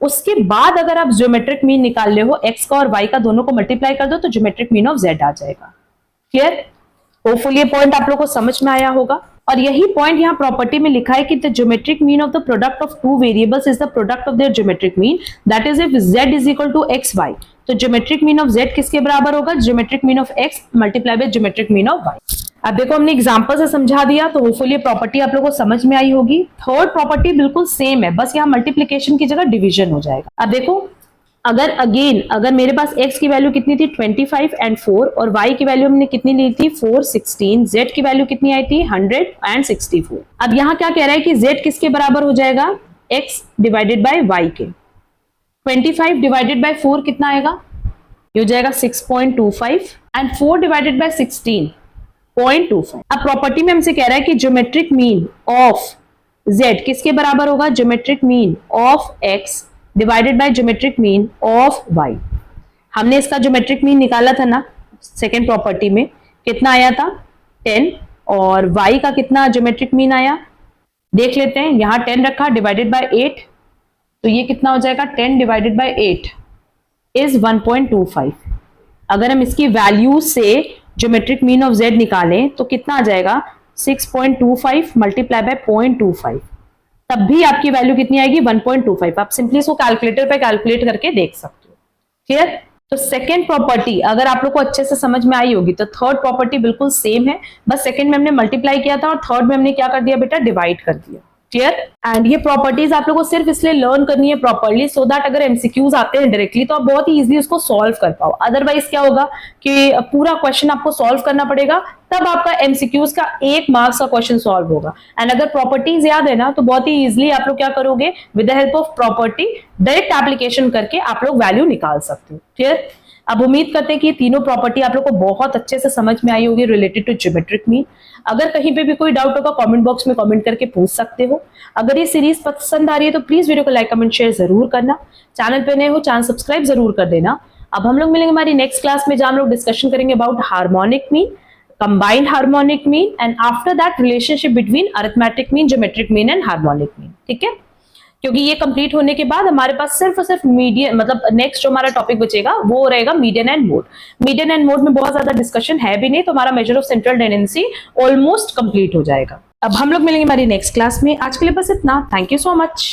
उसके बाद अगर आप ज्योमेट्रिक मीन निकाल रहे हो एक्स का और वाई का, दोनों को मल्टीप्लाई कर दो तो ज्योमेट्रिक मीन ऑफ जेड आ जाएगा। क्लियर? होपफुली ये पॉइंट आप लोग को समझ में आया होगा। और यही पॉइंट यहाँ प्रॉपर्टी में लिखा है कि the geometric mean of the product of two variables is the product of their geometric mean, that is if z is equal to x y. तो ज्योमेट्रिक मीन ऑफ z किसके बराबर होगा? Geometric mean of x multiply by geometric mean of y। अब देखो हमने example से समझा दिया, तो होपफुली प्रॉपर्टी आप लोगों को समझ में आई होगी। थर्ड प्रॉपर्टी बिल्कुल सेम है, बस यहाँ मल्टीप्लीकेशन की जगह डिवीजन हो जाएगा। अब देखो अगर मेरे पास x की वैल्यू कितनी थी 25 एंड 4 और y की वैल्यू हमने कितनी ली थी 4 16, z की वैल्यू कितनी आई थी 100 एंड 64। अब यहाँ क्या कह रहा है कि z किसके बराबर हो जाएगा? x डिवाइडेड बाय y के। 25 डिवाइडेड बाय 4 कितना आएगा? ये हो जाएगा 6.25 एंड 4 डिवाइडेड बाय 16.25। अब प्रॉपर्टी में हमसे कह रहा है कि ज्योमेट्रिक मीन ऑफ z किसके बराबर होगा? Geometric mean of x divided by geometric mean of y। हमने इसका ज्योमेट्रिक मीन निकाला था ना सेकेंड प्रॉपर्टी में, कितना आया था 10, और y का कितना ज्योमेट्रिक मीन आया देख लेते हैं। यहां 10 रखा डिवाइडेड बाय 8, तो ये कितना हो जाएगा 10 डिवाइडेड बाय 8 इज 1.25। अगर हम इसकी वैल्यू से ज्योमेट्रिक मीन ऑफ z निकालें तो कितना आ जाएगा 6.25 मल्टीप्लाई बाय 0.25, तब भी आपकी वैल्यू कितनी आएगी 1.25। आप सिंपली इसको कैलकुलेटर पे कैलकुलेट करके देख सकते हो। क्लियर? तो सेकंड प्रॉपर्टी अगर आप लोग को अच्छे से समझ में आई होगी तो थर्ड प्रॉपर्टी बिल्कुल सेम है, बस सेकंड में हमने मल्टीप्लाई किया था और थर्ड में हमने क्या कर दिया बेटा? डिवाइड कर दिया। क्लियर? एंड ये प्रॉपर्टीज आप लोगों को सिर्फ इसलिए लर्न करनी है प्रॉपर्ली सो दैट अगर एमसीक्यूज आते हैं डायरेक्टली तो आप बहुत ही इजीली उसको सॉल्व कर पाओ। अदरवाइज क्या होगा कि पूरा क्वेश्चन आपको सॉल्व करना पड़ेगा, तब आपका एमसीक्यूज का 1 मार्क्स का क्वेश्चन सॉल्व होगा। एंड अगर प्रॉपर्टीज याद है ना तो बहुत ही इजीली आप लोग क्या करोगे? With the help of property direct application करके आप लोग वैल्यू निकाल सकते हो। क्लियर? अब उम्मीद करते हैं कि तीनों प्रॉपर्टी आप लोग को बहुत अच्छे से समझ में आई होगी रिलेटेड टू ज्योमेट्रिक मीन। अगर कहीं पे भी कोई डाउट होगा कमेंट बॉक्स में कमेंट करके पूछ सकते हो। अगर ये सीरीज पसंद आ रही है तो प्लीज वीडियो को लाइक कमेंट शेयर जरूर करना। चैनल पे नए हो चैनल सब्सक्राइब जरूर कर देना। अब हम लोग मिलेंगे हमारी नेक्स्ट क्लास में जहां हम लोग डिस्कशन करेंगे about harmonic mean, combined harmonic mean and after that relationship between arithmetic mean, geometric mean and harmonic mean. ठीक है? क्योंकि ये कंप्लीट होने के बाद हमारे पास सिर्फ और सिर्फ मीडियन मतलब नेक्स्ट जो हमारा टॉपिक बचेगा वो रहेगा median and mode. Median and mode में बहुत ज्यादा डिस्कशन है भी नहीं, तो हमारा measure of central tendency almost complete हो जाएगा। अब हम लोग मिलेंगे हमारी नेक्स्ट क्लास में। आज के लिए बस इतना। Thank you so much.